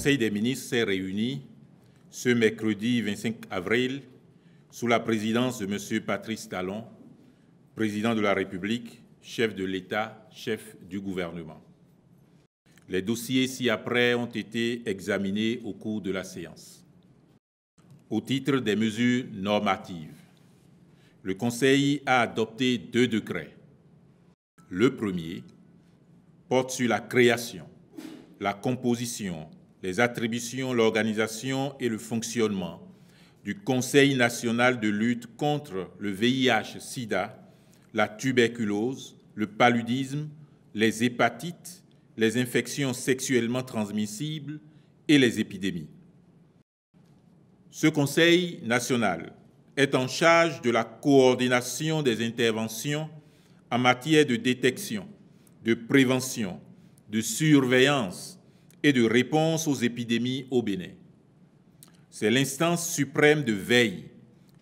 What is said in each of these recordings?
Conseil des ministres s'est réuni ce mercredi 25 avril sous la présidence de M. Patrice Talon, président de la République, chef de l'État, chef du gouvernement. Les dossiers ci-après ont été examinés au cours de la séance. Au titre des mesures normatives, le Conseil a adopté 2 décrets. Le premier porte sur la création, la composition, les attributions, l'organisation et le fonctionnement du Conseil national de lutte contre le VIH-Sida, la tuberculose, le paludisme, les hépatites, les infections sexuellement transmissibles et les épidémies. Ce Conseil national est en charge de la coordination des interventions en matière de détection, de prévention, de surveillance et de réponse aux épidémies au Bénin. C'est l'instance suprême de veille,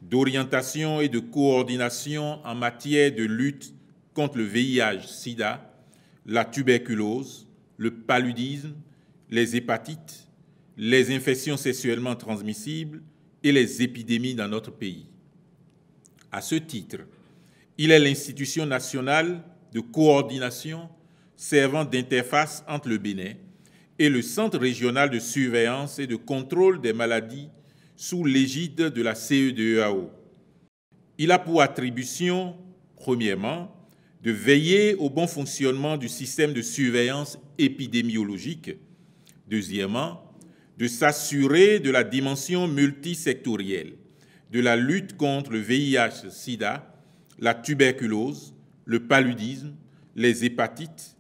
d'orientation et de coordination en matière de lutte contre le VIH-Sida, la tuberculose, le paludisme, les hépatites, les infections sexuellement transmissibles et les épidémies dans notre pays. À ce titre, il est l'institution nationale de coordination servant d'interface entre le Bénin et le Centre régional de surveillance et de contrôle des maladies sous l'égide de la CEDEAO. Il a pour attribution, premièrement, de veiller au bon fonctionnement du système de surveillance épidémiologique. Deuxièmement, de s'assurer de la dimension multisectorielle de la lutte contre le VIH-Sida, la tuberculose, le paludisme, les hépatites,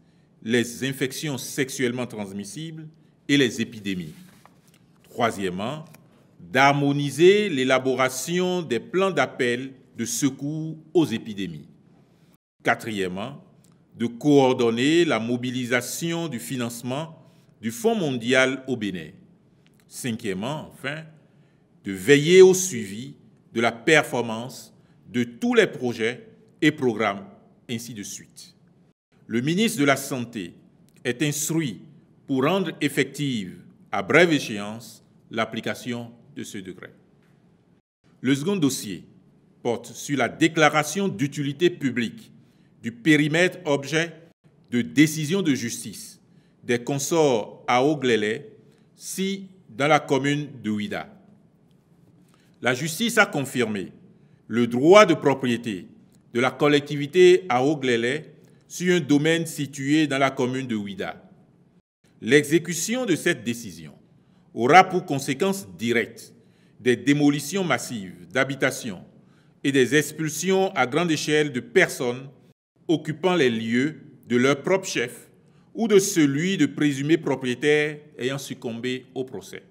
les infections sexuellement transmissibles et les épidémies. Troisièmement, d'harmoniser l'élaboration des plans d'appel de secours aux épidémies. Quatrièmement, de coordonner la mobilisation du financement du Fonds mondial au Bénin. Cinquièmement, enfin, de veiller au suivi de la performance de tous les projets et programmes, ainsi de suite. Le ministre de la Santé est instruit pour rendre effective, à brève échéance, l'application de ce décret. Le second dossier porte sur la déclaration d'utilité publique du périmètre objet de décision de justice des consorts à Oglélé, si dans la commune de Ouida. La justice a confirmé le droit de propriété de la collectivité à Oglélé sur un domaine situé dans la commune de Ouida. L'exécution de cette décision aura pour conséquence directe des démolitions massives d'habitations et des expulsions à grande échelle de personnes occupant les lieux de leur propre chef ou de celui de présumés propriétaires ayant succombé au procès.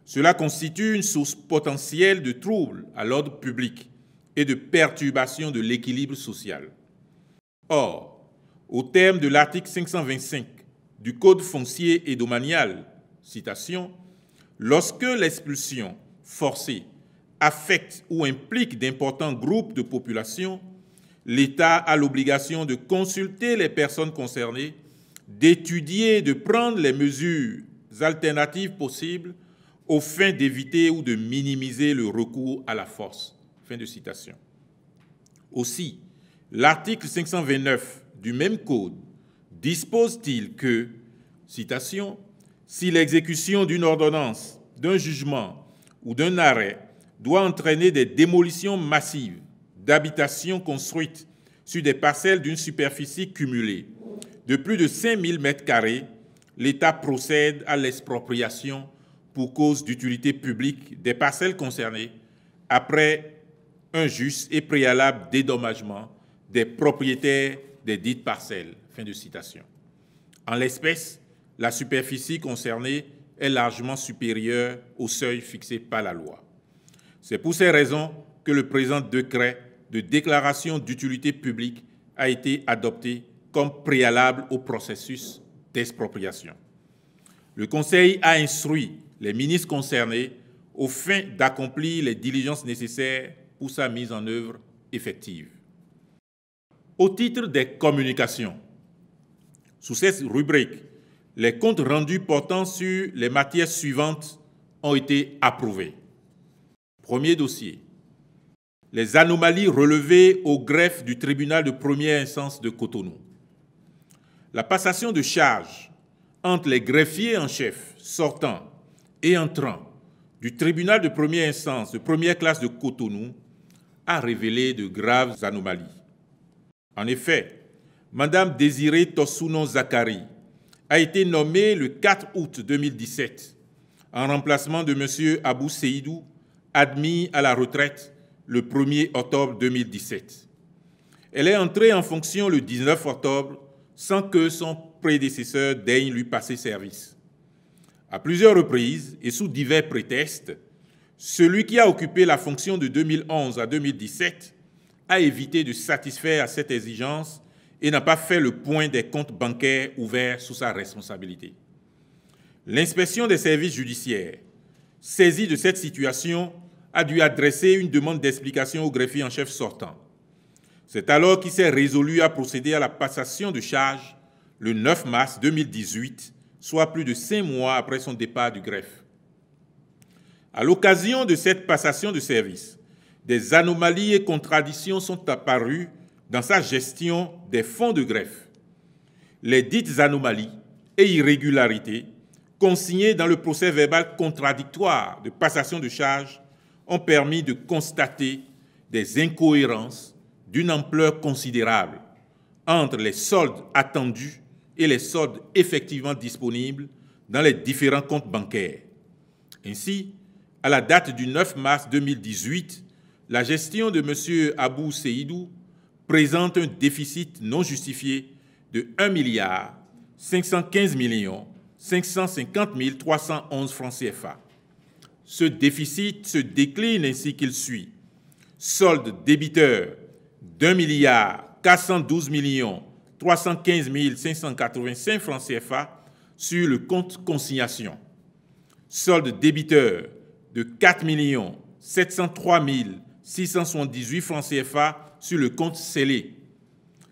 Cela constitue une source potentielle de troubles à l'ordre public et de perturbation de l'équilibre social. Or, au terme de l'article 525 du Code foncier et domanial, citation, lorsque l'expulsion forcée affecte ou implique d'importants groupes de population, l'État a l'obligation de consulter les personnes concernées, d'étudier et de prendre les mesures alternatives possibles aux fins d'éviter ou de minimiser le recours à la force. Fin de citation. Aussi, l'article 529 du même Code dispose-t-il que, citation, « si l'exécution d'une ordonnance, d'un jugement ou d'un arrêt doit entraîner des démolitions massives d'habitations construites sur des parcelles d'une superficie cumulée de plus de 5000 m², l'État procède à l'expropriation pour cause d'utilité publique des parcelles concernées après un juste et préalable dédommagement des propriétaires des dites parcelles. » Fin de citation. En l'espèce, la superficie concernée est largement supérieure au seuil fixé par la loi. C'est pour ces raisons que le présent décret de déclaration d'utilité publique a été adopté comme préalable au processus d'expropriation. Le Conseil a instruit les ministres concernés aux fins d'accomplir les diligences nécessaires pour sa mise en œuvre effective. Au titre des communications, sous cette rubrique, les comptes rendus portant sur les matières suivantes ont été approuvés. Premier dossier. Les anomalies relevées au greffe du tribunal de première instance de Cotonou. La passation de charges entre les greffiers en chef sortants et entrants du tribunal de première instance de première classe de Cotonou a révélé de graves anomalies. En effet, Mme Désirée Tossounon Zakari a été nommée le 4 août 2017 en remplacement de M. Abou Seydou, admis à la retraite le 1er octobre 2017. Elle est entrée en fonction le 19 octobre sans que son prédécesseur daigne lui passer service. À plusieurs reprises et sous divers prétextes, celui qui a occupé la fonction de 2011 à 2017 a évité de satisfaire à cette exigence et n'a pas fait le point des comptes bancaires ouverts sous sa responsabilité. L'inspection des services judiciaires, saisie de cette situation, a dû adresser une demande d'explication au greffier en chef sortant. C'est alors qu'il s'est résolu à procéder à la passation de charges le 9 mars 2018, soit plus de 5 mois après son départ du greffe. À l'occasion de cette passation de service, des anomalies et contradictions sont apparues dans sa gestion des fonds de greffe. Les dites anomalies et irrégularités consignées dans le procès-verbal contradictoire de passation de charges ont permis de constater des incohérences d'une ampleur considérable entre les soldes attendus et les soldes effectivement disponibles dans les différents comptes bancaires. Ainsi, à la date du 9 mars 2018, la gestion de M. Abou Seydou présente un déficit non justifié de 1 515 550 311 francs CFA. Ce déficit se décline ainsi qu'il suit. Solde débiteur d'1 412 315 585 francs CFA sur le compte consignation. Solde débiteur de 4 703 678 francs CFA sur le compte scellé.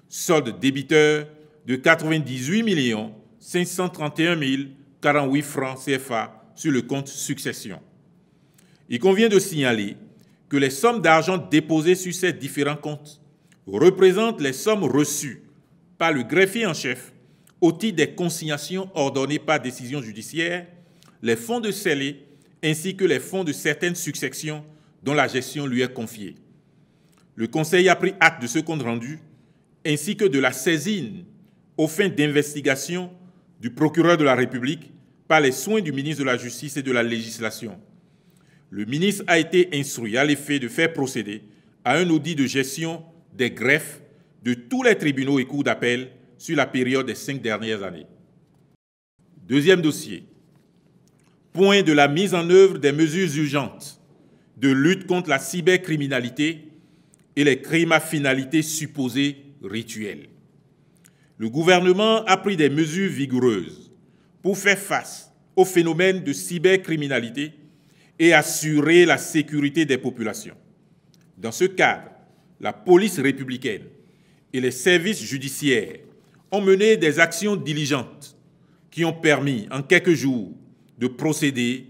Solde débiteur de 98 531 048 francs CFA sur le compte succession. Il convient de signaler que les sommes d'argent déposées sur ces différents comptes représentent les sommes reçues par le greffier en chef au titre des consignations ordonnées par décision judiciaire, les fonds de scellé ainsi que les fonds de certaines successions dont la gestion lui est confiée. Le Conseil a pris acte de ce compte rendu ainsi que de la saisine aux fins d'investigation du procureur de la République par les soins du ministre de la Justice et de la Législation. Le ministre a été instruit à l'effet de faire procéder à un audit de gestion des greffes de tous les tribunaux et cours d'appel sur la période des 5 dernières années. Deuxième dossier. Point de la mise en œuvre des mesures urgentes de lutte contre la cybercriminalité et les crimes à finalité supposée rituelle. Le gouvernement a pris des mesures vigoureuses pour faire face au phénomène de cybercriminalité et assurer la sécurité des populations. Dans ce cadre, la police républicaine et les services judiciaires ont mené des actions diligentes qui ont permis, en quelques jours, de procéder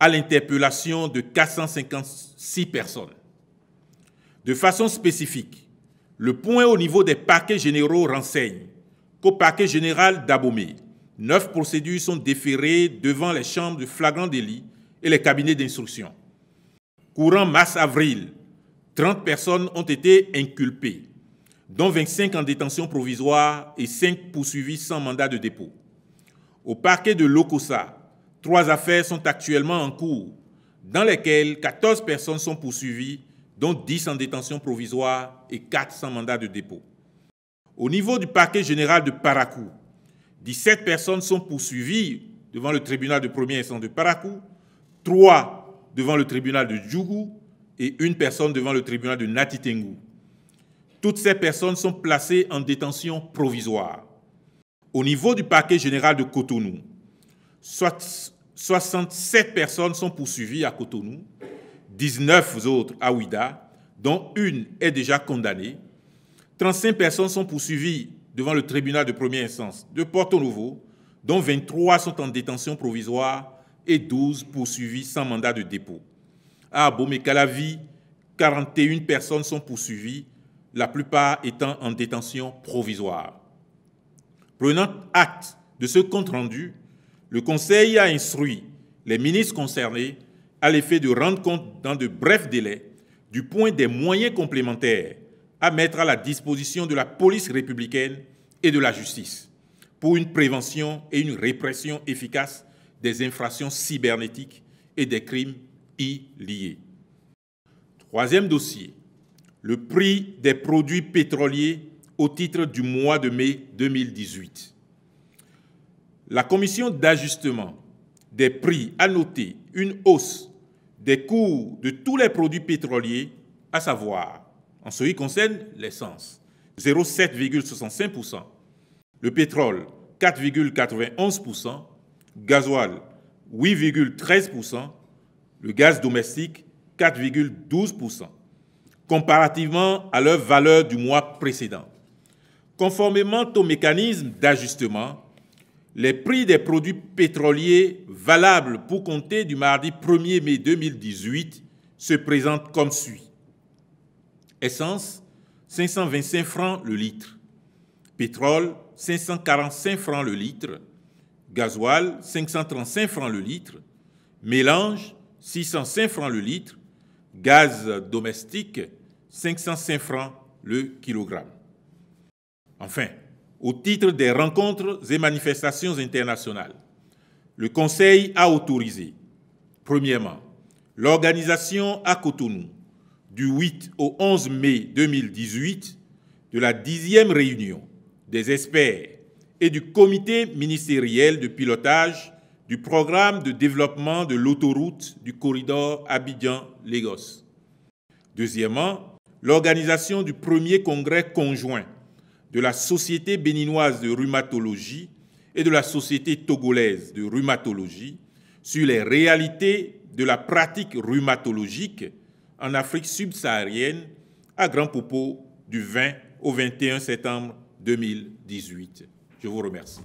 à l'interpellation de 456 personnes. De façon spécifique, le point au niveau des parquets généraux renseigne qu'au parquet général d'Abomey, 9 procédures sont déférées devant les chambres de flagrant délit et les cabinets d'instruction. Courant mars-avril, 30 personnes ont été inculpées, dont 25 en détention provisoire et 5 poursuivis sans mandat de dépôt. Au parquet de Lokossa, 3 affaires sont actuellement en cours, dans lesquelles 14 personnes sont poursuivies, dont 10 en détention provisoire et 4 sans mandat de dépôt. Au niveau du parquet général de Parakou, 17 personnes sont poursuivies devant le tribunal de première instance de Parakou, 3 devant le tribunal de Djougou et 1 personne devant le tribunal de Natitengou. Toutes ces personnes sont placées en détention provisoire. Au niveau du parquet général de Cotonou, 67 personnes sont poursuivies à Cotonou, 19 autres à Ouida, dont 1 est déjà condamnée. 35 personnes sont poursuivies devant le tribunal de première instance de Porto Novo, dont 23 sont en détention provisoire et 12 poursuivis sans mandat de dépôt. À Abomey-Calavi, 41 personnes sont poursuivies, la plupart étant en détention provisoire. Prenant acte de ce compte-rendu, le Conseil a instruit les ministres concernés à l'effet de rendre compte dans de brefs délais du point des moyens complémentaires à mettre à la disposition de la police républicaine et de la justice pour une prévention et une répression efficace des infractions cybernétiques et des crimes y liés. Troisième dossier, le prix des produits pétroliers au titre du mois de mai 2018. La commission d'ajustement des prix a noté une hausse des cours de tous les produits pétroliers, à savoir, en ce qui concerne l'essence, 0,7,65%, le pétrole, 4,91%, gasoil, 8,13%, le gaz domestique, 4,12%, comparativement à leur valeur du mois précédent. Conformément au mécanisme d'ajustement, les prix des produits pétroliers valables pour compter du mardi 1er mai 2018 se présentent comme suit. Essence, 525 francs le litre. Pétrole, 545 francs le litre. Gasoil, 535 francs le litre. Mélange, 605 francs le litre. Gaz domestique, 505 francs le kilogramme. Enfin, au titre des rencontres et manifestations internationales, le Conseil a autorisé, premièrement, l'organisation à Cotonou du 8 au 11 mai 2018 de la 10e réunion des experts et du comité ministériel de pilotage du programme de développement de l'autoroute du corridor Abidjan-Lagos. Deuxièmement, l'organisation du premier congrès conjoint de la Société béninoise de rhumatologie et de la Société togolaise de rhumatologie sur les réalités de la pratique rhumatologique en Afrique subsaharienne à Grand Popo du 20 au 21 septembre 2018. Je vous remercie.